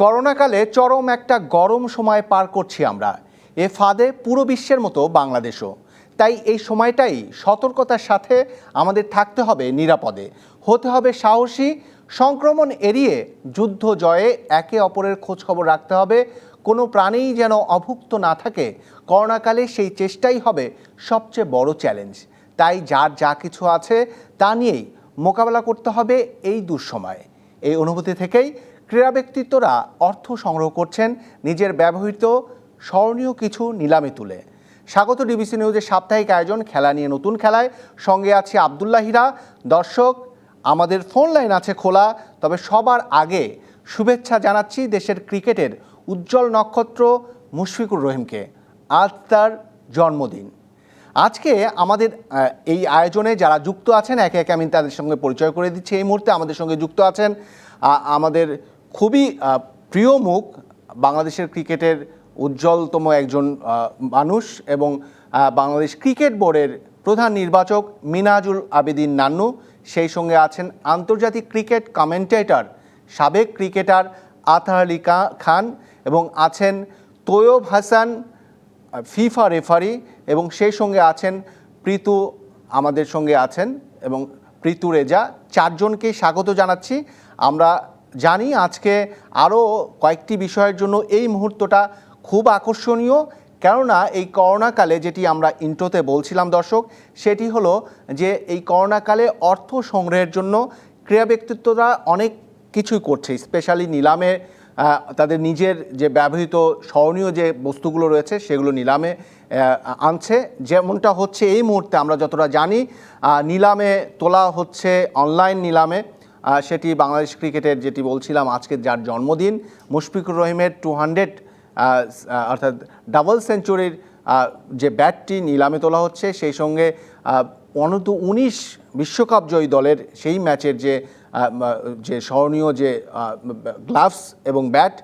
করোনাকালে চরম একটা গরম সময় পার করছি আমরা। এ ফাঁদে পুরো বিশ্বের মতো বাংলাদেশও। তাই এই সময়টাই সতর্কতার সাথে আমাদের থাকতে হবে নিরাপদে, হতে হবে সাহসী, সংক্রমণ এড়িয়ে যুদ্ধ জয়ে একে অপরের খোঁজখবর রাখতে হবে। কোনো প্রাণীই যেন অভুক্ত না থাকে, করোনাকালে সেই চেষ্টাই হবে সবচেয়ে বড় চ্যালেঞ্জ। তাই যার যা কিছু আছে তা নিয়েই মোকাবেলা করতে হবে এই দুঃসময়। এই অনুভূতি থেকেই ক্রীড়া ব্যক্তিত্বরা অর্থ সংগ্রহ করছেন নিজের ব্যবহৃত স্মরণীয় কিছু নিলামে তুলে। স্বাগত ডিবিসি নিউজের সাপ্তাহিক আয়োজন খেলা নিয়ে নতুন খেলায়। সঙ্গে আছে আবদুল্লাহ হীরা। দর্শক, আমাদের ফোন লাইন আছে খোলা, তবে সবার আগে শুভেচ্ছা জানাচ্ছি দেশের ক্রিকেটের উজ্জ্বল নক্ষত্র মুশফিকুর রহিমকে। আজ তার জন্মদিন। আজকে আমাদের এই আয়োজনে যারা যুক্ত আছেন একে একে আমি তাদের সঙ্গে পরিচয় করে দিচ্ছি। এই মুহূর্তে আমাদের সঙ্গে যুক্ত আছেন আমাদের খুবই প্রিয় মুখ, বাংলাদেশের ক্রিকেটের উজ্জ্বলতম একজন মানুষ এবং বাংলাদেশ ক্রিকেট বোর্ডের প্রধান নির্বাচক মিনহাজুল আবেদীন নান্নু। সেই সঙ্গে আছেন আন্তর্জাতিক ক্রিকেট কমেন্টেটর সাবেক ক্রিকেটার আতহার আলী খান এবং আছেন তৈয়ব হাসান, ফিফা রেফারি, এবং সেই সঙ্গে আছেন প্রীতু, আমাদের সঙ্গে আছেন, এবং প্রীতু রেজা। চারজনকে স্বাগত জানাচ্ছি। আমরা জানি আজকে আরও কয়েকটি বিষয়ের জন্য এই মুহূর্তটা খুব আকর্ষণীয়, কেননা এই করোনাকালে যেটি আমরা ইন্ট্রোতে বলছিলাম দর্শক, সেটি হলো যে এই করোনাকালে অর্থ সংগ্রহের জন্য ক্রীড়া ব্যক্তিত্বরা অনেক কিছুই করছে, স্পেশালি নিলামে তাদের নিজের যে ব্যবহৃত স্মরণীয় যে বস্তুগুলো রয়েছে সেগুলো নিলামে আনছে। যেমনটা হচ্ছে এই মুহূর্তে আমরা যতটা জানি নিলামে তোলা হচ্ছে অনলাইন নিলামে, সেটি বাংলাদেশ ক্রিকেটের যেটি বলছিলাম আজকে যার জন্মদিন মুশফিকুর রহিমের 200 অর্থাৎ ডাবল সেঞ্চুরির যে ব্যাটটি নিলামে তোলা হচ্ছে। সেই সঙ্গে অনূর্ধ্ব-19 বিশ্বকাপ জয়ী দলের সেই ম্যাচের যে স্মরণীয় যে গ্লাভস এবং ব্যাট,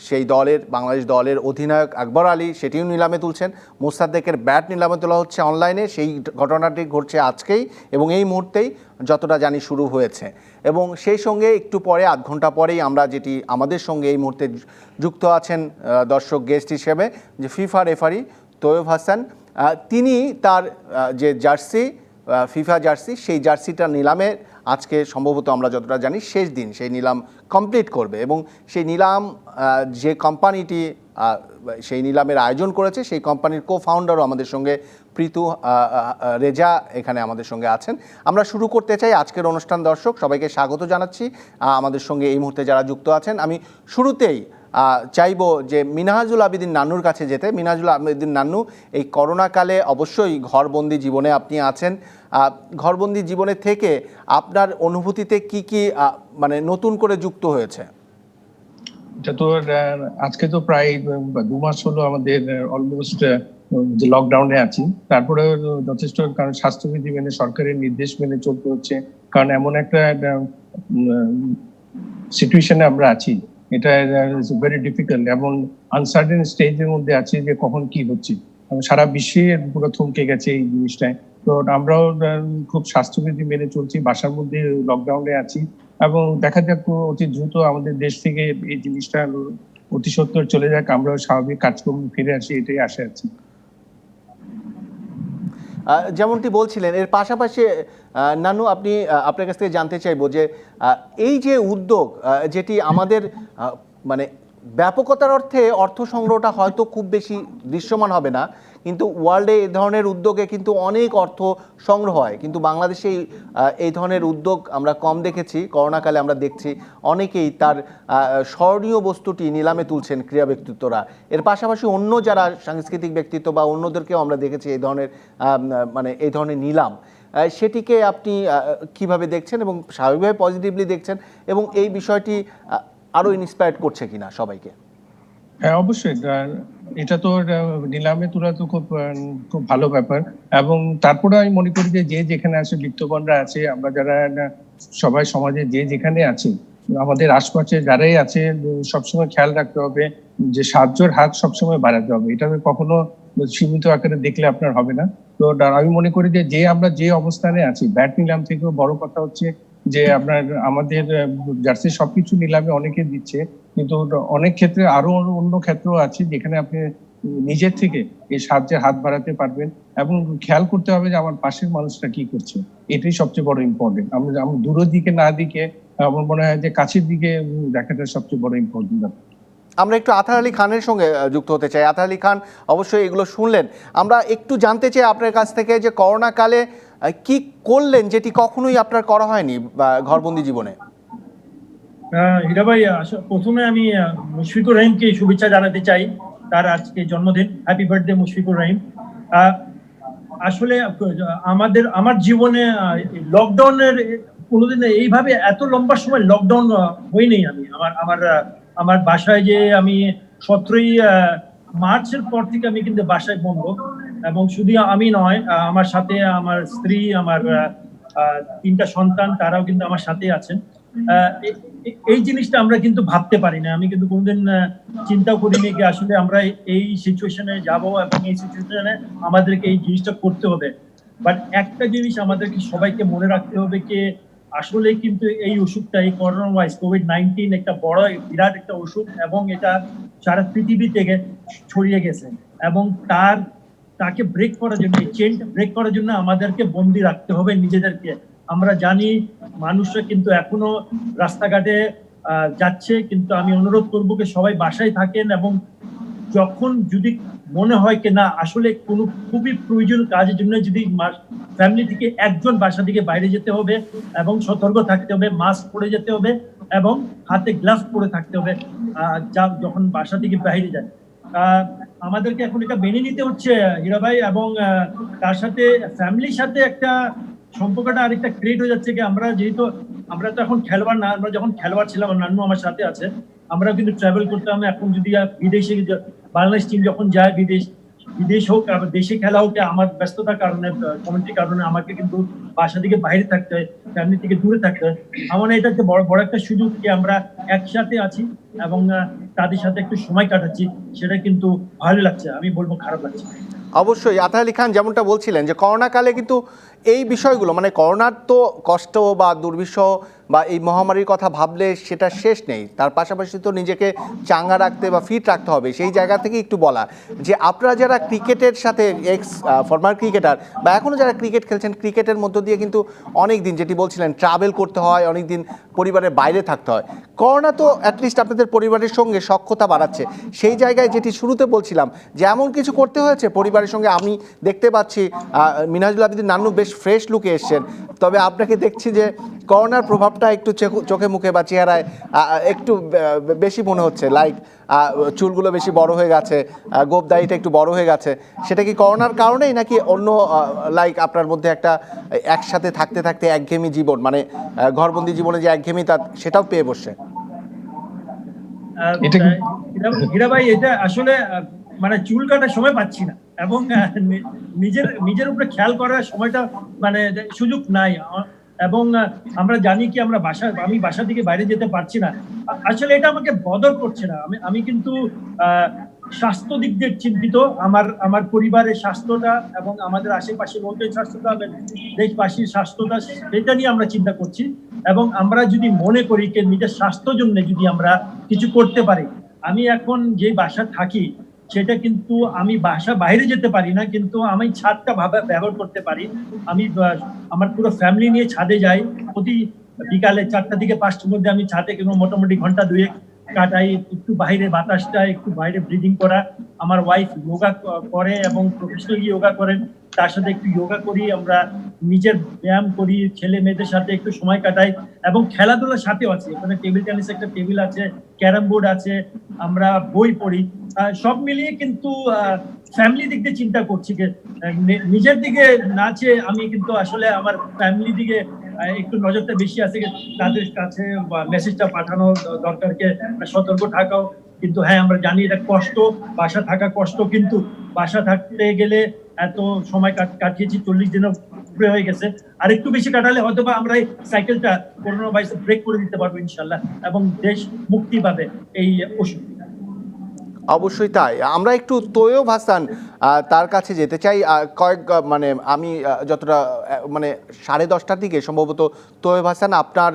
সেই দলের বাংলাদেশ দলের অধিনায়ক আকবর আলী সেটিও নিলামে তুলছেন। মোসাদ্দেকের ব্যাট নিলামে তোলা হচ্ছে অনলাইনে। সেই ঘটনাটি ঘটছে আজকেই এবং এই মুহূর্তেই যতটা জানি শুরু হয়েছে। এবং সেই সঙ্গে একটু পরে, আধ ঘন্টা পরেই আমরা যেটি আমাদের সঙ্গে এই মুহূর্তে যুক্ত আছেন দর্শক গেস্ট হিসেবে যে ফিফা রেফারি তৈয়ব হাসান, তিনি তার যে জার্সি, ফিফা জার্সি, সেই জার্সিটা নিলামে আজকে সম্ভবত আমরা যতটা জানি শেষ দিন, সেই নিলাম কমপ্লিট করবে। এবং সেই নিলাম যে কোম্পানিটি সেই নিলামের আয়োজন করেছে সেই কোম্পানির কো-ফাউন্ডারও আমাদের সঙ্গে প্রীতু রেজা এখানে আমাদের সঙ্গে আছেন। আমরা শুরু করতে চাই আজকের অনুষ্ঠান। দর্শক, সবাইকে স্বাগত জানাচ্ছি আমাদের সঙ্গে এই মুহূর্তে যারা যুক্ত আছেন। আমি শুরুতেই চাইবো যে মিনহাজুল আবেদীন নান্নুর কাছে যেতে। মিনহাজুল আবেদীন নান্নু, এই করোনাকালে অবশ্যই ঘরবন্দি জীবনে আপনি আছেন। ঘরবন্দি জীবনে থেকে আপনার অনুভূতিতে কি কি মানে নতুন করে যুক্ত হয়েছে? এটা তো আজকে তো প্রায় 2 মাস হলো আমাদের অলমোস্ট যে লকডাউনে আছি। তারপরে যথেষ্ট, কারণ স্বাস্থ্যবিধি মেনে সরকারের নির্দেশ মেনে চলতে হচ্ছে, কারণ এমন একটা সিচুয়েশনে আমরা আছি, এটা ভেরি ডিফিকাল্ট এবং আনসার্টেন স্টেজের মধ্যে আছি যে কখন কি হচ্ছে। সারা বিশ্বে পুরো থমকে গেছে এই জিনিসটায়। তো আমরাও খুব স্বাস্থ্যবিধি মেনে চলছি, বাসার মধ্যে লকডাউনে আছি এবং দেখা যাক অতি দ্রুত আমাদের দেশ থেকে এই জিনিসটা অতি সত্বর চলে যাক, আমরাও স্বাভাবিক কাজকর্ম ফিরে আসি, এটাই আশা আছি। যেমনটি বলছিলেন, এর পাশাপাশি নানু, আপনার কাছ থেকে জানতে চাইবো যে এই যে উদ্যোগ, যেটি আমাদের মানে ব্যাপকতার অর্থে অর্থ সংগ্রহটা হয়তো খুব বেশি দৃশ্যমান হবে না, কিন্তু ওয়ার্ল্ডে এই ধরনের উদ্যোগে কিন্তু অনেক অর্থ সংগ্রহ হয়, কিন্তু বাংলাদেশে এই ধরনের উদ্যোগ আমরা কম দেখেছি। করোনাকালে আমরা দেখছি অনেকেই তার স্মরণীয় বস্তুটি নিলামে তুলছেন ক্রীড়া ব্যক্তিত্বরা। এর পাশাপাশি অন্য যারা সাংস্কৃতিক ব্যক্তিত্ব বা অন্যদেরকেও আমরা দেখেছি এই ধরনের মানে এই ধরনের নিলাম। সেটিকে আপনি কিভাবে দেখছেন এবং স্বাভাবিকভাবে পজিটিভলি দেখছেন, এবং এই বিষয়টি আরো ইন্সপায়ার্ড করছে কিনা সবাইকে? হ্যাঁ, অবশ্যই। এটা তো নিলামে তোলা তো খুব ভালো ব্যাপার, এবং তারপরে আমি মনে করি যে যে যেখানে আছে, বিত্তবানরা আছে, আমরা যারা সবাই সমাজে যে যেখানে আছি, আমাদের আশপাশে যারাই আছে, সবসময় খেয়াল রাখতে হবে যে সাহায্যের হাত সবসময় বাড়াতে হবে। এটা কখনো সীমিত আকারে দেখলে আপনার হবে না। তো আমি মনে করি যে আমরা যে অবস্থানে আছি, ব্যাট নিলাম থেকেও বড় কথা হচ্ছে যে আমাদের জার্সি সবকিছু নিলামে অনেকে দিচ্ছে, কিন্তু অনেক ক্ষেত্রে আরো অন্য ক্ষেত্র আছে যেখানে আপনি নিজের থেকে এই সাহায্যের হাত বাড়াতে পারবেন এবং খেয়াল করতে হবে যে আমার পাশের মানুষটা কি করছে, এটাই সবচেয়ে বড় ইম্পর্টেন্ট। আমরা দূরের দিকে না দিকে আমার মনে হয় যে কাছের দিকে দেখাটা সবচেয়ে বড় ইম্পর্টেন্ট। আমরা একটু আতার আলী খানের সঙ্গে যুক্ত হতে চাই। আতার আলী খান অবশ্যই এগুলো শুনলেন, আমরা একটু জানতে চাই আপনার কাছ থেকে যে করোনাকালে কি করলেন যেটি কখনোই আপনার করা হয়নি ঘরবন্দি জীবনে। হীরা ভাই, প্রথমে আমি মুশফিকুর রহিমকে শুভেচ্ছা জানাতে চাই, তার আজকে জন্মদিন। Happy birthday Mushfiqur Rahim. আসলে আমার জীবনে লকডাউনের কোনোদিন এইভাবে এত লম্বা সময় লকডাউন হয়নি। আমি আমার বাসায় যে আমি 17ই মার্চের পর থেকে আমি কিন্তু বাসায় বন্ধ, এবং শুধু আমি নয়, আমার সাথে আমার স্ত্রী, আমার 3টা সন্তান, তারাও কিন্তু আমার সাথে আছেন। এই জিনিসটা আমরা কিন্তু ভাবতে পারি না, আমি কিন্তু কোনোদিন চিন্তা করিনি যে আসলে আমরা এই সিচুয়েশনে যাব এবং এই সিচুয়েশনে আমাদেরকে এই জিনিসটা করতে হবে। বাট একটা জিনিস আমাদেরকে সবাইকে মনে রাখতে হবে যে আসলে কিন্তু এই অসুখটা, এই করোনা ভাইরাস কোভিড-19 একটা বড় বিরাট একটা অসুখ, এবং এটা সারা পৃথিবী থেকে ছড়িয়ে গেছে, এবং তাকে ব্রেক করার জন্য, এই চেনটা ব্রেক করার জন্য আমাদেরকে বন্দি রাখতে হবে নিজেদেরকে। আমরা জানি মানুষরা কিন্তু এখনো রাস্তাঘাটে যাচ্ছে, কিন্তু আমি অনুরোধ করবো যে সবাই বাসায় থাকেন, এবং যখন যদি মনে হয় কি না আসলে কোনো খুবই প্রয়োজন কাজের জন্য যদি ফ্যামিলি থেকে একজন বাসা থেকে বাইরে যেতে হবে, এবং সতর্ক থাকতে হবে, মাস্ক পরে যেতে হবে এবং হাতে গ্লাভস পরে থাকতে হবে যখন বাসা থেকে বাইরে যায়। আমাদেরকে এখন এটা মেনে নিতে হচ্ছে হীরা ভাই, এবং তার সাথে ফ্যামিলির সাথে একটা সম্পর্কটা আরেকটা ক্রিয়েট হয়ে যাচ্ছে। কি আমরা তো এখন খেলোয়াড় না, আমরা যখন খেলোয়াড় ছিলাম, নান্নু আমার সাথে আছে, আমরা কিন্তু ট্রাভেল করতাম। এখন যদি বিদেশে বাংলাদেশ টিম যখন যায় বিদেশ হোক আবার দেশে খেলা হোক, আমার ব্যস্ততার কারণে, কমিটির কারণে আমাকে কিন্তু বাসা থেকে বাইরে থাকতে হয়, ফ্যামিলি থেকে দূরে থাকতে হয়। আমার এটা একটা বড় একটা সুযোগ যে আমরা একসাথে আছি এবং তাদের সাথে একটু সময় কাটাচ্ছি, সেটা কিন্তু ভালো লাগছে, আমি বলবো খারাপ লাগছে। অবশ্যই আতার আলী খান যেমনটা বলছিলেন যে করোনাকালে কিন্তু এই বিষয়গুলো, মানে করোনার তো কষ্ট বা দুর্বিষহ বা এই মহামারীর কথা ভাবলে সেটা শেষ নেই, তার পাশাপাশি তো নিজেকে চাঙ্গা রাখতে বা ফিট রাখতে হবে। সেই জায়গা থেকে একটু বলা যে আপনারা যারা ক্রিকেটের সাথে ফরমার ক্রিকেটার বা এখনও যারা ক্রিকেট খেলছেন, ক্রিকেটের মধ্য দিয়ে কিন্তু অনেক দিন, যেটি বলছিলেন, ট্রাভেল করতে হয়, অনেক দিন পরিবারের বাইরে থাকতে হয়। করোনা তো অ্যাটলিস্ট আপনাদের পরিবারের সঙ্গে সখ্যতা বাড়াচ্ছে। সেই জায়গায় যেটি শুরুতে বলছিলাম যে এমন কিছু করতে হয়েছে পরিবারের সঙ্গে। আমি দেখতে পাচ্ছি মিনহাজুল আবেদীন নান্নু বেশ ফ্রেশ লুকে এসছেন, তবে আপনাকে দেখছি যে করোনার প্রভাবটা একটু চোখে মুখে বা চেহারায় একটু বেশি মনে হচ্ছে, লাইক চুলগুলো বেশি বড় হয়ে গেছে, গোঁফদাড়িটা একটু বড় হয়ে গেছে। সেটা কি করোনার কারণেই নাকি অন্য লাইক আপনার মধ্যে একটা একসাথে থাকতে থাকতে একঘেয়েমি জীবন, মানে ঘরবন্দি জীবনে যে একঘেয়েমি সেটাও পেয়ে বসছে? হীরা ভাই, এটা আসলে মানে চুল কাটার সময় পাচ্ছি না, এবং নিজের উপরে খেয়াল করার সময়টা মানে সুযোগ নাই, এবং আমরা জানি কি আমি বাসা থেকে বাইরে যেতে পারছি না। আসলে এটা আমাকে বদর করছে না, আমি কিন্তু স্বাস্থ্য দিক দিয়ে চিন্তিত। আমার পরিবারের স্বাস্থ্যটা এবং আমাদের আশেপাশে লোকের স্বাস্থ্যটা, দেশবাসীর স্বাস্থ্যটা, সেটা নিয়ে আমরা চিন্তা করছি। এবং আমরা যদি মনে করি যে নিজের স্বাস্থ্যের জন্য যদি আমরা কিছু করতে পারি, আমি এখন যে বাসা থাকি সেটা কিন্তু আমি বাসা বাইরে যেতে পারি না, কিন্তু আমি ছাদটা ব্যবহার করতে পারি। আমি আমার পুরো ফ্যামিলি নিয়ে ছাদে যাই, প্রতি বিকালে 4টা থেকে 5টার মধ্যে আমি ছাদে কিন্তু মোটামুটি ঘন্টা 2 কাটাই, একটু বাইরে বাতাসটা, একটু বাইরে ব্রিদিং করা। আমার ওয়াইফ যোগা করে এবং প্রফেশনাল যোগা করেন, তার সাথে একটু যোগা করি, আমরা নিজের ব্যায়াম করি, ছেলে মেয়েদের সাথে একটু সময় কাটাই, এবং খেলাধুলার সাথেও আছে। এখানে টেবিল টেনিস একটা টেবিল আছে, ক্যারাম বোর্ড আছে, আমরা বই পড়ি। সব মিলিয়ে কিন্তু ফ্যামিলি দিক দিয়ে চিন্তা করছি, নিজের দিকে না চেয়ে আমি কিন্তু আসলে আমার ফ্যামিলি দিকে একটু নজরটা বেশি আছে, তাদের কাছে মেসেজটা পাঠানো দরকারকে সতর্ক থাকাও। কিন্তু হ্যাঁ, আমরা জানি এটা কষ্ট, বাসা থাকা কষ্ট, কিন্তু বাসা থাকতে গেলে এত সময় কাটিয়েছি, 40 দিনের উপরে হয়ে গেছে, আর একটু বেশি কাটালে হয়তো বা আমরা এই সাইকেলটা করোনা ভাইরাস ব্রেক করে দিতে পারবো ইনশাল্লাহ, এবং দেশ মুক্তি পাবে এই ওষুধ। অবশ্যই তাই। আমরা একটু তৈয়ব হাসান তার কাছে যেতে চাই। মানে আমি যতটা মানে 10:30টার দিকে সম্ভবত তৈয়ব হাসান আপনার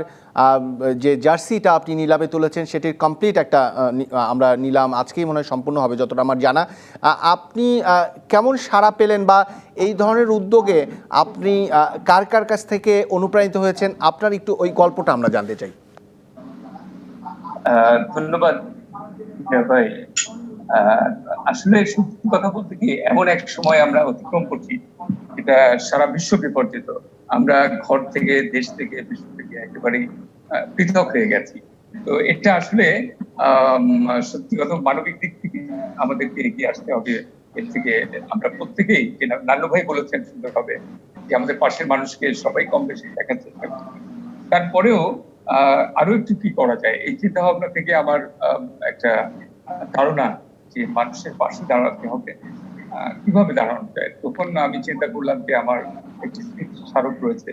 যে জার্সিটা আপনি নিলামে তুলেছেন সেটির কমপ্লিট একটা আমরা নিলাম আজকেই মনে হয় সম্পূর্ণ হবে যতটা আমার জানা। আপনি কেমন সাড়া পেলেন বা এই ধরনের উদ্যোগে আপনি কার কার কাছ থেকে অনুপ্রাণিত হয়েছেন আপনার একটু ওই গল্পটা আমরা জানতে চাই। ধন্যবাদ ভাই। আসলে সত্যি কথা বলতে কি, এমন এক সময় আমরা অতিক্রম করছি এটা সারা বিশ্ব বিপর্যিত। আমরা ঘর থেকে, দেশ থেকে, বিশ্ব থেকে একেবারেই পৃথক হয়ে গেছি। তো এটা আসলে সত্যি কথা মানবিক দিক থেকে আমাদেরকে এগিয়ে আসতে হবে। এর থেকে আমরা প্রত্যেকেই, নান্নু ভাই বলেছেন সুন্দরভাবে, যে আমাদের পাশের মানুষকে সবাই কম বেশি দেখার চেষ্টা করছি। তারপরেও আরো একটু কি করা যায়, এই চিন্তা ভাবনা থেকে আমার একটা ধারণা যে মানুষের পাশে দাঁড়াতে হবে। কিভাবে দাঁড়ানো যায়, তখন আমি চিন্তা করলাম যে আমার একটি স্মৃতি স্মারক রয়েছে,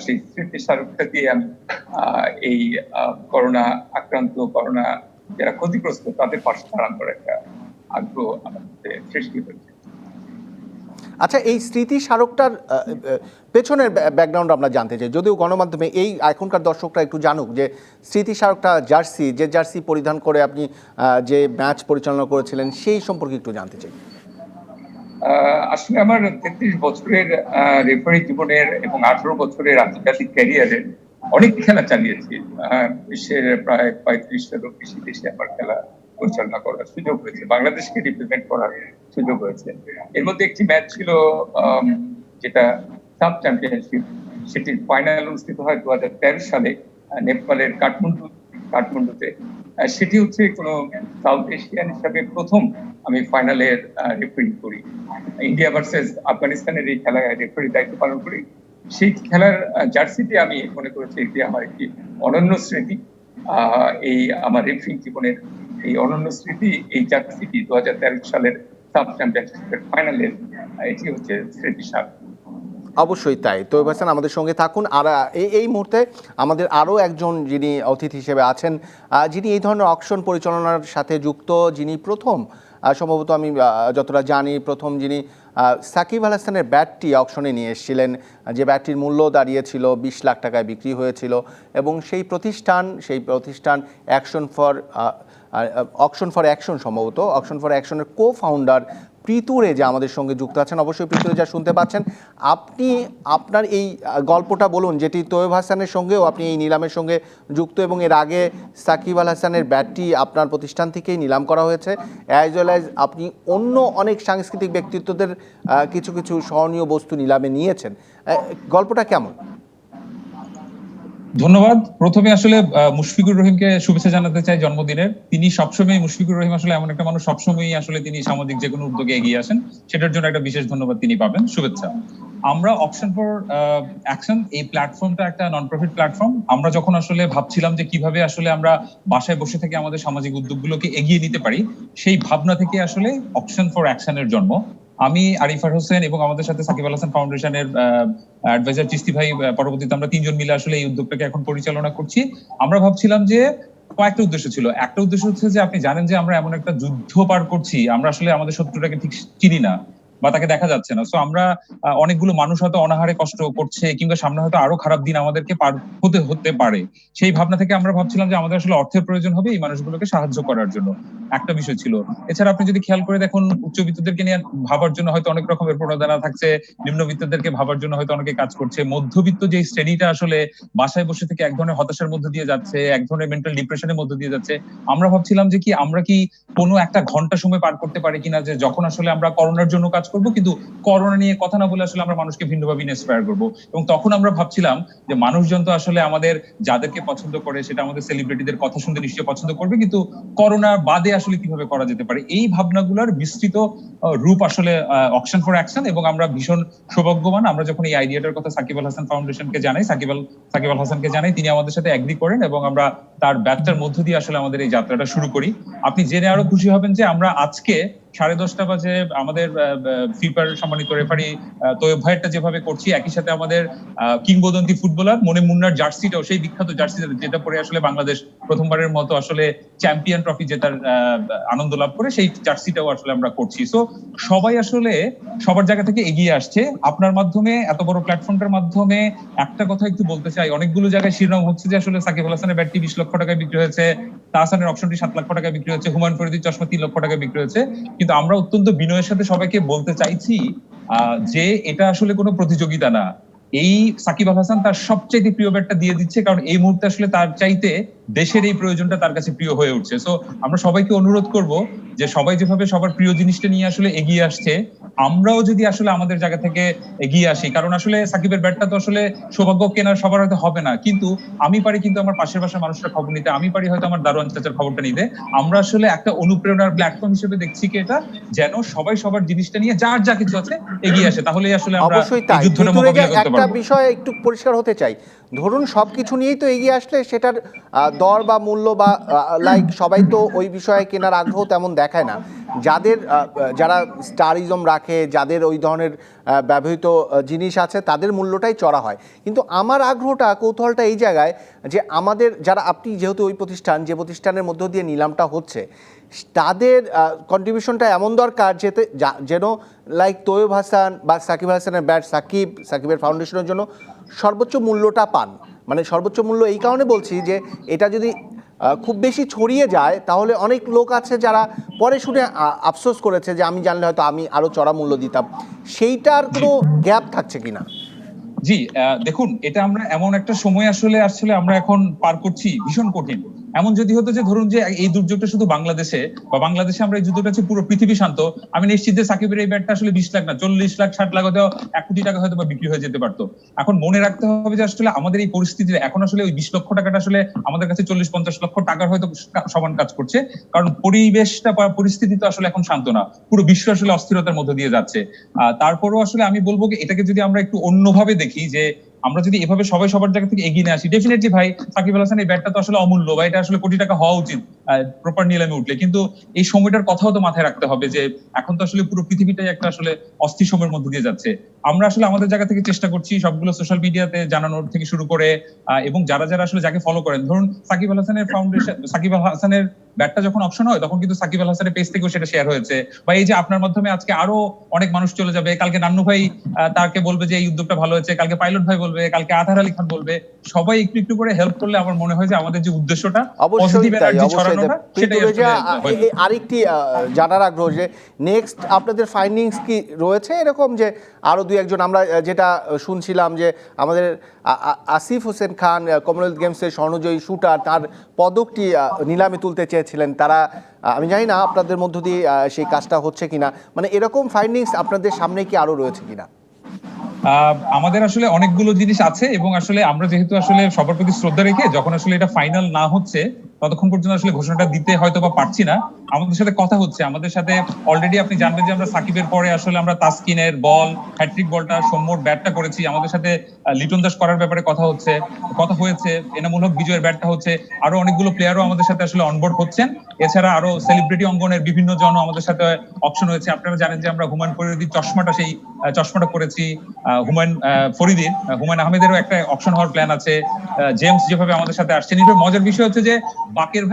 সেই স্মৃতি স্মারকটা দিয়ে আমি এই করোনা আক্রান্ত, করোনা যারা ক্ষতিগ্রস্ত তাদের পাশে দাঁড়ানোর একটা আগ্রহ আমার মধ্যে সৃষ্টি হয়েছে। আচ্ছা, এই স্মৃতি স্মারকটার পেছনের ব্যাকগ্রাউন্ড আমরা জানতে চাই, যদিও গণমাধ্যমে এই এখনকার দর্শকরা একটু জানুক যে স্মৃতি স্মারকটা জার্সি, যে জার্সি পরিধান করে আপনি যে ম্যাচ পরিচালনা করেছিলেন সেই সম্পর্কে একটু জানতে চাই। আসলে আমার 33 বছরের রেফারি জীবনের এবং 18 বছরের আন্তর্জাতিক ক্যারিয়ারের অনেক খেলা চালিয়েছি। বিশ্বের প্রায় 35টারও বেশি দেশে আমার খেলা পরিচালনা করার সুযোগ হয়েছে, বাংলাদেশকে রিপ্রেজেন্ট করার সুযোগ হয়েছে। এর মধ্যে একটি ম্যাচ ছিল যেটা সাব চ্যাম্পিয়নশিপ, সেটির ফাইনাল অনুষ্ঠিত হয় 2013 সালে নেপালের কাঠমান্ডুতে। সেটি হচ্ছে কোনো সাউথ এশিয়ান হিসাবে প্রথম আমি ফাইনালের রেফারি করি। ইন্ডিয়া ভার্সেস আফগানিস্তানের এই খেলায় রেফারি দায়িত্ব পালন করি। সেই খেলার জার্সিটি আমি মনে করেছি এটি আমার একটি অনন্য স্মৃতি। এই আমার রেফারিং জীবনের এই অনন্য স্মৃতি, এই জার্সিটি 2013 সালের সাব চ্যাম্পিয়নশিপের ফাইনালের, এটি হচ্ছে স্মৃতিস্মারক। অবশ্যই তাই। তৈয়ব হাসান আমাদের সঙ্গে থাকুন। আর এই মুহূর্তে আমাদের আরও একজন যিনি অতিথি হিসেবে আছেন, যিনি এই ধরনের অকশন পরিচালনার সাথে যুক্ত, যিনি প্রথম সম্ভবত আমি যতটা জানি প্রথম যিনি সাকিব আল হাসানের ব্যাটটি অকশনে নিয়ে এসেছিলেন, যে ব্যাটটির মূল্য দাঁড়িয়েছিল 20 লাখ টাকায় বিক্রি হয়েছিল, এবং সেই প্রতিষ্ঠান অকশন ফর অ্যাকশন, সম্ভবত অকশন ফর অ্যাকশনের কো ফাউন্ডার প্রীতু রেজা আমাদের সঙ্গে যুক্ত আছেন। অবশ্যই প্রীতু রেজা শুনতে পাচ্ছেন। আপনি আপনার এই গল্পটা বলুন, যেটি তৈয়ব হাসানের সঙ্গেও আপনি এই নিলামের সঙ্গে যুক্ত, এবং এর আগে সাকিব আল হাসানের ব্যাটটি আপনার প্রতিষ্ঠান থেকেই নিলাম করা হয়েছে, অ্যাজ ওয়েল অ্যাজ আপনি অন্য অনেক সাংস্কৃতিক ব্যক্তিত্বদের কিছু কিছু স্মরণীয় বস্তু নিলামে নিয়েছেন। গল্পটা কেমন? ধন্যবাদ। প্রথমে আসলে মুশফিকুর রহিমকে শুভেচ্ছা জানাতে চাই জন্মদিনের। তিনি সবসময়, মুশফিকুর রহিম আসলে এমন একটা মানুষ, সবসময়ই আসলে তিনি সামাজিক যে কোনো উদ্যোগে এগিয়ে আসেন, সেটার জন্য একটা বিশেষ ধন্যবাদ তিনি পাবেন, শুভেচ্ছা। আমরা অকশন ফর অ্যাকশন, এই প্ল্যাটফর্মটা একটা নন প্রফিট প্ল্যাটফর্ম। আমরা যখন আসলে ভাবছিলাম যে কিভাবে আসলে আমরা বাসায় বসে থেকে আমাদের সামাজিক উদ্যোগগুলোকে এগিয়ে নিতে পারি, সেই ভাবনা থেকে আসলে অকশন ফর অ্যাকশনের জন্ম। আমি, আরিফার হোসেন এবং আমাদের সাথে সাকিব আল হাসান ফাউন্ডেশনের অ্যাডভাইজার চিস্তি ভাই, পরবর্তীতে আমরা 3জন মিলে আসলে এই উদ্যোগটাকে এখন পরিচালনা করছি। আমরা ভাবছিলাম যে কয়েকটা উদ্দেশ্য ছিল। একটা উদ্দেশ্য হচ্ছে যে আপনি জানেন যে আমরা এমন একটা যুদ্ধ পার করছি, আমরা আসলে আমাদের শত্রুটাকে ঠিক চিনি না বা তাকে দেখা যাচ্ছে না। সো আমরা অনেকগুলো মানুষ হয়তো অনাহারে কষ্ট করছে, কিংবা সামনে হয়তো আরো খারাপ দিন আমাদেরকে পার হতে পারে। সেই ভাবনা থেকে আমরা ভাবছিলাম যে আমাদের আসলে অর্থের প্রয়োজন হবে এই মানুষগুলোকে সাহায্য করার জন্য, একটা বিষয় ছিল। এছাড়া আপনি যদি খেয়াল করে দেখুন, উচ্চবিত্তদেরকে নিয়ে ভাবার জন্য হয়তো অনেক রকমের প্রণোদনা থাকছে, নিম্নবিত্তদেরকে ভাবার জন্য হয়তো অনেকে কাজ করছে, মধ্যবিত্ত যে শ্রেণীটা আসলে বাসায় বসে থেকে এক ধরনের হতাশার মধ্যে দিয়ে যাচ্ছে, এক ধরনের মেন্টাল ডিপ্রেশনের মধ্যে দিয়ে যাচ্ছে, আমরা ভাবছিলাম যে আমরা কি কোনো একটা ঘন্টা সময় পার করতে পারি কিনা, যে যখন আসলে আমরা করোনার জন্য কাজ করবো, কিন্তু করোনা নিয়ে কথা না বলে আসলে আমরা মানুষকে ভিন্নভাবে ইন্সপায়ার করবো। এবং তখন আমরা ভাবছিলাম যে মানুষজন তো আসলে আমাদের যাদেরকে পছন্দ করে, সেটা আমাদের সেলিব্রিটিদের কথা শুনতে নিশ্চয়ই পছন্দ করবে, কিন্তু করোনা বাদে আসলে কিভাবে করা যেতে পারে, এই ভাবনাগুলোর বিস্তৃত রূপ আসলে অকশন ফর অ্যাকশন। এবং আমরা ভীষণ সৌভাগ্যবান, আমরা যখন এই আইডিয়াটার কথা সাকিব আল হাসান ফাউন্ডেশনকে জানাই, সাকিব আল হাসানকে জানাই, তিনি আমাদের সাথে এগ্রি করেন এবং আমরা তার ব্যাচটার মধ্য দিয়ে আসলে আমাদের এই যাত্রাটা শুরু করি। আপনি জেনে আরো খুশি হবেন যে আমরা আজকে 10:30 বাজে আমাদের ফিফার সম্মানিত রেফারি তৈয়ব ভাইয়েরটা যেভাবে করছি, একই সাথে আমাদের কিংবদন্তি ফুটবলার মনে মুন্নার জার্সিটাও, সেই বিখ্যাত জার্সি যেটা পরে আসলে বাংলাদেশ প্রথমবারের মতো আসলে চ্যাম্পিয়ন ট্রফি জেতার আনন্দ লাভ করে সেই জার্সিটাও আসলে আমরা করছি। সো সবাই আসলে সবার জায়গা থেকে এগিয়ে আসছে। আপনার মাধ্যমে, এত বড় প্ল্যাটফর্মটার মাধ্যমে একটা কথা একটু বলতে চাই, অনেকগুলো জায়গায় শিরোনাম হচ্ছে যে আসলে সাকিব আল হাসানের ব্যাটটি 20 লক্ষ টাকায় বিক্রি হয়েছে, তাহসানের অপশনটি 7 লক্ষ টাকায় বিক্রি হয়েছে, হুমায়ুন ফরিদির চশমা 3 লক্ষ টাকায় বিক্রি হয়েছে। কিন্তু আমরা অত্যন্ত বিনয়ের সাথে সবাইকে বলতে চাইছি যে এটা আসলে কোনো প্রতিযোগিতা না। এই সাকিব আল হাসান তার সবচেয়ে প্রিয় ব্যাটটা দিয়ে দিচ্ছে, কারণ এই মুহূর্তে আসলে তার চাইতে দেশের এই প্রয়োজনটা তার কাছে প্রিয় হয়ে উঠছে। সো আমরা সবাইকে অনুরোধ করব যে সবাই যেভাবে সবার প্রিয় জিনিসটা নিয়ে আসলে এগিয়ে আসছে, আমরাও যদি আসলে আমাদের জায়গা থেকে এগিয়ে আসি, কারণ আসলে সাকিবের ব্যাটটা তো আসলে সৌভাগ্য কেনার সবার হয়তো হবে না, কিন্তু আমি পারি কিন্তু আমার পাশের বাসার মানুষের খবর নিতে, আমি পারি হয়তো আমার দারোয়ান চাচার খবরটা নিতে। আমরা আসলে একটা অনুপ্রেরণার প্ল্যাটফর্ম হিসেবে দেখছি কি এটা, যেন সবাই সবার জিনিসটা নিয়ে যার যা কিছু আছে এগিয়ে আসে, তাহলেই আসলে আমরা অবশ্যই তাই। যুদ্ধটা কিন্তু মোকাবিলা করতে একটা পারবো। বিষয় একটু পরিষ্কার হতে চাই, ধরুন সবকিছু নিয়েই তো এগিয়ে আসলে সেটার দর বা মূল্য বা লাইক সবাই তো ওই বিষয়ে কেনার আগ্রহ তেমন দেখায় না। যাদের যারা স্টারিজম রাখে, যাদের ওই ধরনের ব্যবহৃত জিনিস আছে, তাদের মূল্যটাই চড়া হয়। কিন্তু আমার আগ্রহটা, কৌতূহলটা এই জায়গায় যে আমাদের যারা, আপনি যেহেতু ওই প্রতিষ্ঠান, যে প্রতিষ্ঠানের মধ্য দিয়ে নিলামটা হচ্ছে, তাদের কন্ট্রিবিউশনটা এমন দরকার যেন লাইক তৈয়ব হাসান বা সাকিব আল হাসানের ব্যাট, সাকিবের ফাউন্ডেশনের জন্য সর্বোচ্চ মূল্যটা পান। মানে সর্বোচ্চ মূল্য এই কারণে বলছি যে এটা যদি খুব বেশি ছড়িয়ে যায় তাহলে অনেক লোক আছে যারা পরে শুনে আফসোস করেছে যে আমি জানলে হয়তো আমি আরো চড়া মূল্য দিতাম। সেইটার কোনো গ্যাপ থাকছে কিনা? জি, দেখুন, এটা আমরা এমন একটা সময় আসলে আমরা এখন পার করছি, ভীষণ কঠিন। এমন যদি হতো যে ধরুন যে এই দুর্যোগটা শুধু বাংলাদেশে, বা বাংলাদেশে আমরা এই যুদ্ধটা হচ্ছে পুরো পৃথিবী শান্ত, আমি নিশ্চিত যে সাকিবের এই ব্যাটটা আসলে 20 লাখ না, 40 লাখ 60 লাখ হয়তো 1 কোটি টাকা হয়তো বা বিক্রি হয়ে যেতে পারতো। এখন মনে রাখতে হবে যে আসলে আমাদের এই পরিস্থিতিতে এখন আসলে ওই 20 লক্ষ টাকাটা আসলে আমাদের কাছে 40-50 লক্ষ টাকার হয়তো সমান কাজ করছে, কারণ পরিবেশটা বা পরিস্থিতি তো আসলে এখন শান্ত না, পুরো বিশ্ব আসলে অস্থিরতার মধ্যে দিয়ে যাচ্ছে। তারপরও আসলে আমি বলবো কি, এটাকে যদি আমরা একটু অন্যভাবে দেখি, যে আমরা যদি এভাবে সবাই সবার জায়গা থেকে এগিয়ে আসি, ডেফিনেটলি ভাই সাকিব আল হাসান এই ব্যাটটা তো আসলে অমূল্য, বা এটা আসলে কোটি টাকা হওয়া উচিত প্রপার নিলামে উঠলে। কিন্তু এই সময়টার কথাও তো মাথায় রাখতে হবে যে এখন তো আসলে পুরো পৃথিবীটাই একটা আসলে অস্থির সময়ের মধ্যে দিয়ে যাচ্ছে। আমরা আসলে আমাদের জায়গা থেকে চেষ্টা করছি সবগুলো সোশ্যাল মিডিয়াতে জানানোর থেকে শুরু করে, এবং যারা যারা আসলে যাকে ফলো করেন, ধরুন সাকিব আল হাসানের ফাউন্ডেশন, সাকিব আল হাসানের ব্যাটটা যখন অপশন হয় তখন কিন্তু সাকিব আল হাসানের পেজ থেকেও সেটা শেয়ার হয়েছে, বা এই যে আপনার মাধ্যমে আজকে আরো অনেক মানুষ চলে যাবে, কালকে নান্নু ভাই তাকে বলবে যে এই উদ্যোগটা ভালো হয়েছে, কালকে পাইলট ভাই বলবে, কালকে আতার আলী খান বলবে, সবাই একটু একটু করে হেল্প করলে আমার মনে হয় যে আমাদের যে উদ্দেশ্যটা অবশ্যই তাই, অবশ্যই। ছড়ানোটা, সেটাই আসলে আরেকটি জানার আগ্রহ যে নেক্সট আপনাদের ফাইন্ডিংস কি রয়েছে এরকম যে আরো দুই একজন, আমরা যেটা শুনছিলাম যে আমাদের আসিফ হোসেন খান কমনওয়েলথ গেমসের স্বর্ণজয়ী শুটার, তার পদকটি নিলামে তুলতে চেয়েছিলেন তারা, আমি জানি না আপনাদের মধ্য দিয়ে সেই কাজটা হচ্ছে কিনা, মানে এরকম ফাইন্ডিংস আপনাদের সামনে কি আরো রয়েছে কিনা? আমাদের আসলে অনেকগুলো জিনিস আছে, এবং আসলে আমরা যেহেতু আসলে সবার প্রতি শ্রদ্ধা রেখে যখন আসলে এটা ফাইনাল না হচ্ছে ততক্ষণ পর্যন্ত আসলে ঘোষণাটা দিতে হয়তো বা পারছি না। আমাদের সাথে কথা হচ্ছে, আমাদের সাথে অলরেডি আপনি জানবেন যে আমরা সাকিবের পরে আসলে আমরা তাসকিনের বল, হ্যাট্রিক বলটা, সৌম্যর ব্যাটটা করেছি, আমাদের সাথে লিটন দাস করার ব্যাপারে কথা হয়েছে, এনামূল হক বিজয়ের ব্যাটটা হচ্ছে, আরো অনেকগুলো প্লেয়ারও আমাদের সাথে আসলে অনবোর্ড হচ্ছেন। এছাড়া আরো সেলিব্রিটি অঙ্গনের বিভিন্ন জন আমাদের সাথে অপশন হয়েছে। আপনারা জানেন যে আমরা হুমায়ুন ফরিদির চশমাটা, সেই চশমাটা করেছি। হুমায়ুন আহমেদেরও একটা অপশন হওয়ার প্ল্যান আছে। জেমস যেভাবে আমাদের সাথে আসছেন, এটা মজার বিষয় হচ্ছে যে বাকের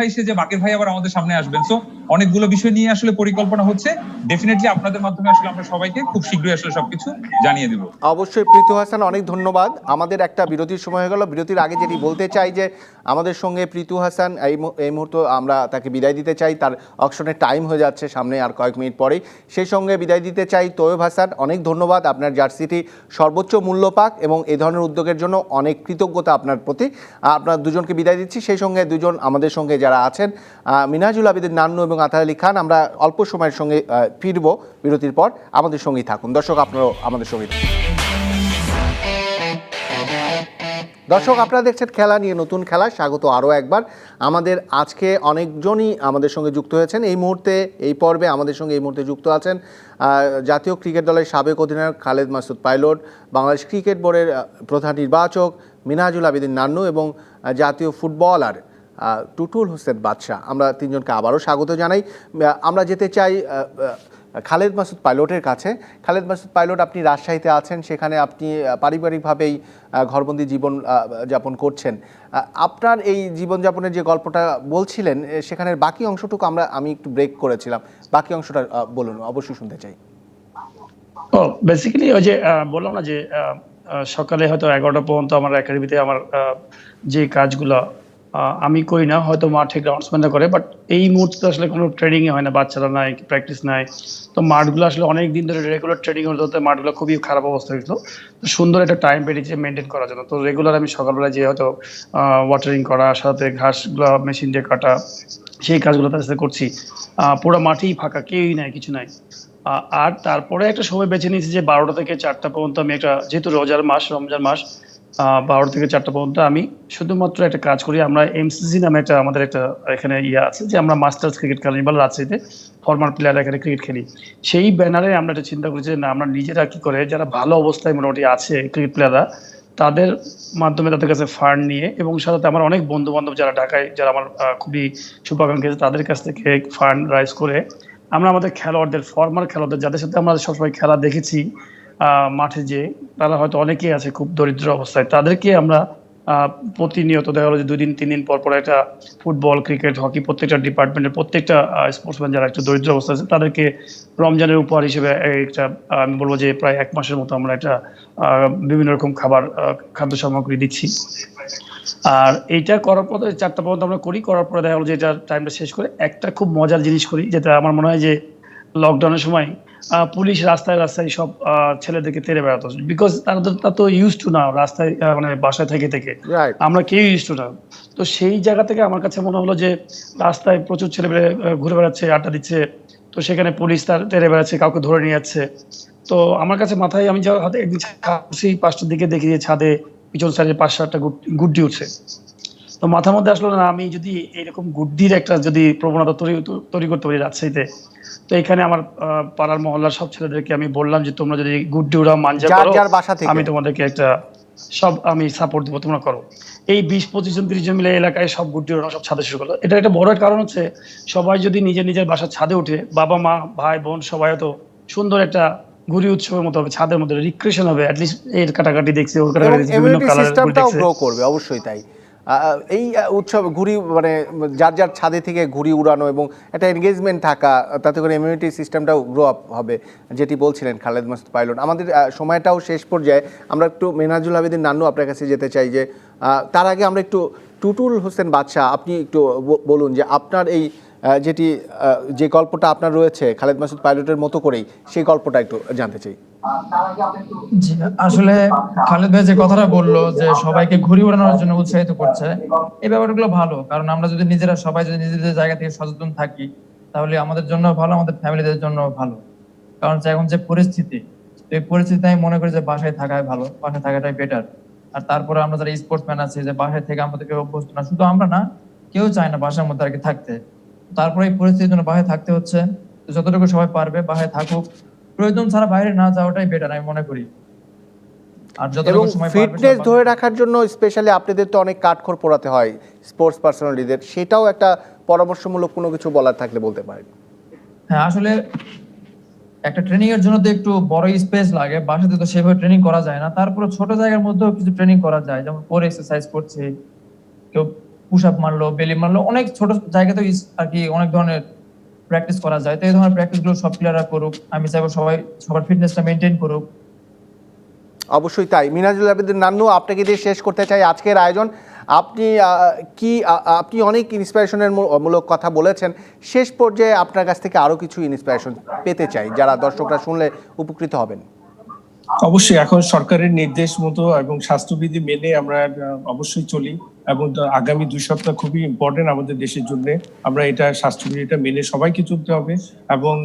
ভাই আবার আমাদের সামনে আসবেন। সো অনেকগুলো বিষয় নিয়ে আসলে পরিকল্পনা হচ্ছে। ডেফিনেটলি আপনাদের মাধ্যমে আসলে আমরা সবাইকে খুব শীঘ্রই আসলে সবকিছু জানিয়ে দেব। অবশ্যই প্রীতু হাসান, অনেক ধন্যবাদ। আমাদের একটা বিরতির সময় হয়ে গেল। বিরতির আগে যেটি বলতে চাই যে আমাদের সঙ্গে প্রীতু হাসান এই মুহূর্তে আমরা তাকে বিদায় দিতে চাই, তার অকশনের টাইম হয়ে যাচ্ছে সামনে আর কয়েক মিনিট পরেই। সেই সঙ্গে বিদায় দিতে চাই তৈয়ব হাসান, অনেক ধন্যবাদ, আপনার জার্সিটি সর্বোচ্চ মূল্য পাক এবং এই ধরনের উদ্যোগের জন্য অনেক কৃতজ্ঞতা আপনার প্রতি। আপনার দুজনকে বিদায় দিচ্ছি। সেই সঙ্গে দুজন আমাদের সঙ্গে যারা আছেন, মিনহাজুল আবেদিন নান্নু এবং আতার আলী খান, আমরা অল্প সময়ের সঙ্গে ফিরব বিরতির পর। আমাদের সঙ্গেই থাকুন দর্শক, আপনারাও আমাদের সঙ্গে থাকুন। দর্শক, আপনারা দেখছেন খেলা নিয়ে নতুন খেলা, স্বাগত আরও একবার। আমাদের আজকে অনেকজনই আমাদের সঙ্গে যুক্ত হয়েছেন এই মুহূর্তে, এই পর্বে আমাদের সঙ্গে এই মুহূর্তে যুক্ত আছেন জাতীয় ক্রিকেট দলের সাবেক অধিনায়ক খালেদ মাসুদ পাইলট, বাংলাদেশ ক্রিকেট বোর্ডের প্রধান নির্বাচক মিনহাজুল আবেদিন নান্নু এবং জাতীয় ফুটবলার টুটুল হোসেন বাদশা। আমরা তিনজনকে আবারও স্বাগত জানাই। আমরা যেতে চাই খালেদ মাসুদ পাইলটের কাছে। খালেদ মাসুদ পাইলট, আপনি রাজশাহীতে আছেন, সেখানে আপনি পারিবারিকভাবেই ঘরবন্দি জীবন যাপন করছেন। আপনার এই জীবনযাপনের যে গল্পটা বলছিলেন, সেখানের বাকি অংশটুকু আমি একটু ব্রেক করেছিলাম, বাকি অংশটা বলুন, অবশ্যই শুনতে চাই। বেসিক্যালি ওই যে বললাম না যে সকালে হয়তো 11টা পর্যন্ত আমার একাডেমিতে আমার যে কাজগুলো আমি করি না, হয়তো মাঠে গ্রাউন্ডসম্যানরা করে, বাট এই মুহূর্তে আসলে কোনো ট্রেনিং হয় না, বাচ্চারা নাই, প্র্যাকটিস নাই। তো মাঠগুলো আসলে অনেক দিন ধরে রেগুলার ট্রেনিং হতে মাঠগুলো খুবই খারাপ অবস্থা হয়েছিল। তো সুন্দর একটা টাইম পেরিয়েছে মেনটেন করার জন্য। তো রেগুলার আমি সকালবেলা যে হয়তো ওয়াটারিং করা, সাথে ঘাসগুলো মেশিন দিয়ে কাটা, সেই কাজগুলো তার সাথে করছি। পুরো মাঠেই ফাঁকা, কেউই নাই, কিছু নাই। আর তারপরে একটা সময় বেছে নিয়েছি যে 12টা থেকে 4টা পর্যন্ত আমি একটা, যেহেতু রমজান মাস, 12টা থেকে 4টা পর্যন্ত আমি শুধুমাত্র একটা কাজ করি। আমরা এমসিসি নামে একটা আমাদের একটা এখানে আছে যে আমরা মাস্টার্স ক্রিকেট কার্নিভাল রাজশাহীতে ফরমাল প্লেয়ার এখানে ক্রিকেট খেলি। সেই ব্যানারে আমরা একটা চিন্তা করেছি না, আমরা নিজেরা কি করে যারা ভালো অবস্থায় মোটামুটি আছে ক্রিকেট প্লেয়াররা, তাদের মাধ্যমে তাদের কাছে ফান্ড নিয়ে, এবং সাথে আমার অনেক বন্ধু বান্ধব যারা ঢাকায়, যারা আমার খুবই শুভাকাঙ্ক্ষী আছে, তাদের কাছ থেকে ফান্ড রাইজ করে আমরা আমাদের খেলোয়াড়দের, ফর্মার খেলোয়াড়দের, যাদের সাথে আমরা সবসময় খেলা দেখেছি মাঠে, যে তারা হয়তো অনেকেই আছে খুব দরিদ্র অবস্থায়, তাদেরকে আমরা প্রতিনিয়ত দেখা গেলো যে 2 দিন 3 দিন পর পর একটা ফুটবল, ক্রিকেট, হকি, প্রত্যেকটা ডিপার্টমেন্টের প্রত্যেকটা স্পোর্টসম্যান যারা একটু দরিদ্র অবস্থা আছে, তাদেরকে রমজানের উপহার হিসেবে একটা, আমি বলবো যে প্রায় 1 মাসের মতো আমরা একটা বিভিন্ন রকম খাদ্য সামগ্রী দিচ্ছি। আর এইটা করার পরে 4টা পর্যন্ত আমরা করার পরে দেখা গেলো যে এটা টাইমটা শেষ করে একটা খুব মজার জিনিস করি, যেটা আমার মনে হয় যে লকডাউনের সময় পুলিশ রাস্তায় সব ছেলেদেরকে তেড়ে বেড়াতো, বিকজ তারা তো ইউজ টু না রাস্তায়, মানে বাসায় থেকে আমরা কেউ ইউজ টু না। তো সেই জায়গা থেকে আমার কাছে মনে হলো যে রাস্তায় প্রচুর ছেলে ঘুরে বেড়াচ্ছে, আড্ডা দিচ্ছে, তো সেখানে পুলিশ তার তেড়ে বেড়াচ্ছে, কাউকে ধরে নিয়ে যাচ্ছে। তো আমার কাছে মাথায়, আমি হাতে একদিন 5টার দিকে দেখি যে ছাদে পিছন সাইডে 5-7টা গুড্ডি উঠছে। তো মাথার মধ্যে আসলো না, আমি যদি এরকম গুড্ডির একটা যদি প্রবণতা তৈরি করতে পারি রাজশাহীতে, তো এখানে আমার পাড়ার মহল্লার সব ছেলেদেরকে আমি বললাম যে তোমরা যদি গুড্ডি উড়াও, মাঞ্জা করো, আমি তোমাদেরকে একটা আমি সাপোর্ট দেবো, তোমরা করো। এই 20-25 জন 30 জন মিলে এলাকায় সব গুড্ডি উড়ানো সব ছাদে শুরু করলো। এটা একটা বড় কারণ হচ্ছে সবাই যদি নিজের বাসার ছাদে উঠে, বাবা মা ভাই বোন সবাই হয়তো সুন্দর একটা ঘুরি উৎসবের মতো হবে, ছাদের মধ্যে রিক্রিয়েশন হবে, অ্যাটলিস্ট এর কাটাকাটি দেখছে, ওর কাটাকাটি দেখছে, বিভিন্ন কালারের গ্রো করবে, অবশ্যই তাই। এই উৎসব ঘুড়ি, মানে যার ছাদে থেকে ঘুড়ি উড়ানো এবং একটা এনগেজমেন্ট থাকা, তাতে করে ইমিউনিটি সিস্টেমটাও গ্রো আপ হবে, যেটি বলছিলেন খালেদ মাসুদ পাইলট। আমাদের সময়টাও শেষ পর্যায়ে, আমরা একটু মেনাজুল আবেদিন নান্নু আপনার কাছে যেতে চাই, যে তার আগে আমরা একটু টুটুল হোসেন বাদশা, আপনি একটু বলুন যে আপনার এই যে গল্পটা আপনার রয়েছে খালেদ মাসুদ পাইলটের মতো করেই, সেই গল্পটা একটু জানতে চাই। জি, আসলে খালেদ ভাই যে কথাটা বললো যে সবাইকে ঘুরি ওড়ানোর জন্য উৎসাহিত করছে, এই ব্যাপারগুলো ভালো, কারণ আমরা যদি সবাই যদি নিজেদের জায়গা থেকে সচেতন থাকি, তাহলে আমাদের জন্য ভালো, আমাদের ফ্যামিলিদের জন্য ভালো। কারণ এখন যে পরিস্থিতি, এই পরিস্থিতিতে আমি মনে করি যে বাসায় থাকাই ভালো, বাসায় থাকাটাই বেটার। আর তারপরে আমরা যারা স্পোর্টসম্যান আছি, যে বাসায় থেকে আমাদেরকে অভ্যস্ত না, শুধু আমরা না, কেউ চায় না বাসার মধ্যে আর কি থাকতে। তারপরে এই পরিস্থিতির জন্য বাসায় থাকতে হচ্ছে। যতটুকু সবাই পারবে বাসায় থাকুক, প্রয়োজন ছাড়া বাইরে না যাওয়াটাই বেটার আমি মনে করি। আর যতটুকু সময় ফিটনেস ধরে রাখার জন্য স্পেশালি আপনাদের তো অনেক কাঠখড় পোড়াতে হয় স্পোর্টস পার্সোনালিটিদের, সেটাও একটা পরামর্শমূলক কোনো কিছু বলার থাকলে বলতে পারেন। হ্যাঁ, আসলে একটা ট্রেনিং এর জন্য তো একটু বড় স্পেস লাগে, বাসাতে তো সেভাবে ট্রেনিং করা যায় না। তারপরে ছোট জায়গার মধ্যেও কিছু ট্রেনিং করা যায়, যেমন কোর এক্সারসাইজ করছে, কেউ পুশ আপ মারলো, বেলি মারলো, অনেক ছোট জায়গাতেও আর কি অনেক ধরনের প্র্যাকটিস করা যায়। তো এই ধরনের প্র্যাকটিস গুলো সব প্লেয়াররা করুক, আমি চাইবো সবাই সবার ফিটনেসটা মেনটেন করুক। অবশ্যই তাই। মিনাজুল আবেদিন নান্নু, আপনাকে দিয়ে শেষ করতে চাই আজকের আয়োজন। আপনি অনেক ইন্সপিরেশনের মূলক কথা বলেছেন, শেষ পর্যায়ে আপনার কাছ থেকে আরো কিছু ইন্সপিরেশন পেতে চাই, যারা দর্শকরা শুনলে উপকৃত হবেন। অবশ্যই এখন সরকারের নির্দেশ মতো এবং স্বাস্থ্যবিধি মেনে আমরা অবশ্যই চলি, এবং আগামী 2 সপ্তাহ খুবই ইম্পর্টেন্ট আমাদের দেশের জন্য। আমরা এটা স্বাস্থ্যবিধিটা মেনে সবাইকে চলতে হবে, এবং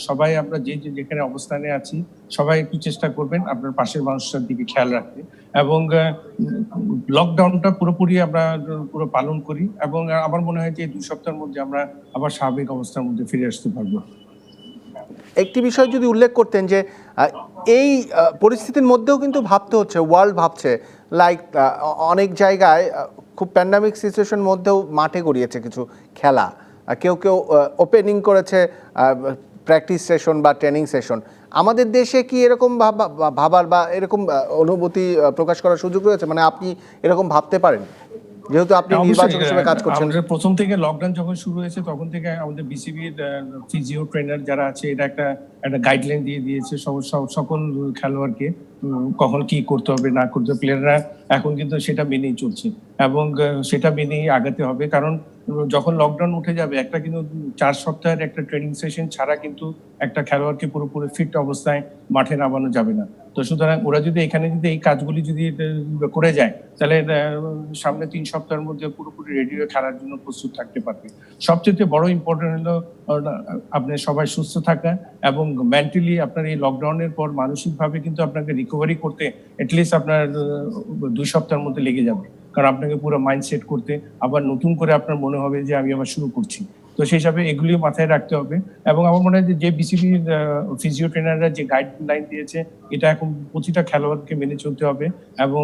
সবাই আমরা যেখানে অবস্থানে আছি সবাই একটু চেষ্টা করবেন আপনার পাশের মানুষটার দিকে খেয়াল রাখতে, এবং লকডাউনটা পুরোপুরি আমরা পুরো পালন করি, এবং আমার মনে হয় যে 2 সপ্তাহের মধ্যে আমরা আবার স্বাভাবিক অবস্থার মধ্যে ফিরে আসতে পারবো। একটি বিষয় যদি উল্লেখ করতেন যে এই পরিস্থিতির মধ্যেও কিন্তু ভাবতে হচ্ছে, ওয়ার্ল্ড ভাবছে, লাইক অনেক জায়গায় খুব প্যান্ডামিক সিচুয়েশন মধ্যেও মাঠে গড়িয়েছে কিছু খেলা, কেউ ওপেনিং করেছে প্র্যাকটিস সেশন বা ট্রেনিং সেশন, আমাদের দেশে কি এরকম ভাবার বা এরকম অনুভূতি প্রকাশ করার সুযোগ রয়েছে? মানে আপনি এরকম ভাবতে পারেন, যেহেতু আপনি নির্বাচক হিসেবে কাজ করছেন? আমাদের প্রথম থেকে লকডাউন যখন শুরু হয়েছে তখন থেকে আমাদের বিসিবির ফিজিও ট্রেনার যারা আছে এটা একটা গাইডলাইন দিয়ে দিয়েছে সকল খেলোয়াড়কে কখন কি করতে হবে না করতে হবে। প্লেয়াররা এখন কিন্তু সেটা মেনেই চলছে এবং সেটা মেনেই আগাতে হবে, কারণ যখন লকডাউন উঠে যাবে একটা কিন্তু 4 সপ্তাহের একটা ট্রেনিং সেশন ছাড়া কিন্তু একটা খেলোয়াড়কে পুরোপুরি ফিট অবস্থায় মাঠে নামানো যাবে না। তো সুতরাং ওরা যদি এখানে যদি এই কাজগুলি যদি করে যায় তাহলে সামনে 3 সপ্তাহের মধ্যে পুরোপুরি রেডি হয়ে খেলার জন্য প্রস্তুত থাকতে পারবে। সবচেয়ে বড় ইম্পর্টেন্ট হলো আপনার সবাই সুস্থ থাকা এবং মেন্টালি আপনার এই লকডাউনের পর মানসিকভাবে কিন্তু আপনাকে রিকভারি করতে এটলিস্ট আপনার 2 সপ্তাহের মধ্যে লেগে যাবে, কারণ আপনাকে পুরো মাইন্ডসেট করতে আবার নতুন করে আপনার মনে হবে যে আমি আবার শুরু করছি। তো সেই হিসাবে এগুলি মাথায় রাখতে হবে এবং আমার মনে হয় যে বিসিবির ফিজিও ট্রেনাররা যে গাইডলাইন দিয়েছে এটা এখন প্রতিটা খেলোয়াড়কে মেনে চলতে হবে এবং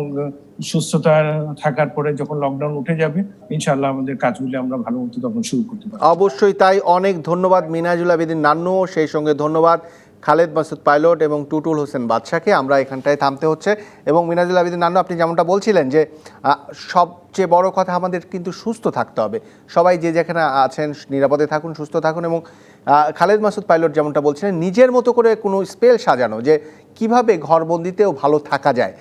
সুস্থতা থাকার পরে যখন লকডাউন উঠে যাবে ইনশাআল্লাহ আমাদের কাজগুলি আমরা ভালো মতো তখন শুরু করতে পারবো। অবশ্যই তাই। অনেক ধন্যবাদ মিনাজুল আবেদিন নান্নু, সেই সঙ্গে ধন্যবাদ খালেদ মাসুদ পাইলট এবং টুটুল হোসেন বাদশাকে। আমরা এখানটায় থামতে হচ্ছে। এবং মিনাজুল আবেদিন নান্নু, আপনি যেমনটা বলছিলেন যে সবচেয়ে বড় কথা আমাদের কিন্তু সুস্থ থাকতে হবে, সবাই যে যেখানে আছেন নিরাপদে থাকুন, সুস্থ থাকুন। এবং খালেদ মাসুদ পাইলট যেমনটা বলছিলেন নিজের মতো করে কোনো স্পেল সাজানো যে কিভাবে ঘরবন্দিতেও ভালো থাকা যায়,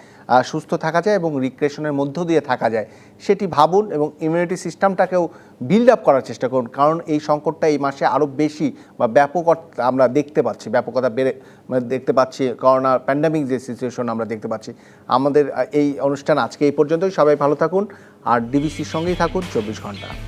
সুস্থ থাকা যায় এবং রিক্রিয়েশনের মধ্য দিয়ে থাকা যায়, সেটি ভাবুন এবং ইমিউনিটি সিস্টেমটাকেও বিল্ড আপ করার চেষ্টা করুন। কারণ এই সংকটটা এই মাসে আরও বেশি বা ব্যাপক আমরা দেখতে পাচ্ছি, ব্যাপকতা দেখতে পাচ্ছি, করোনা প্যান্ডামিক যে সিচুয়েশন আমরা দেখতে পাচ্ছি। আমাদের এই অনুষ্ঠান আজকে এই পর্যন্তই। সবাই ভালো থাকুন আর ডিবিসির সঙ্গেই থাকুন 24 ঘন্টা।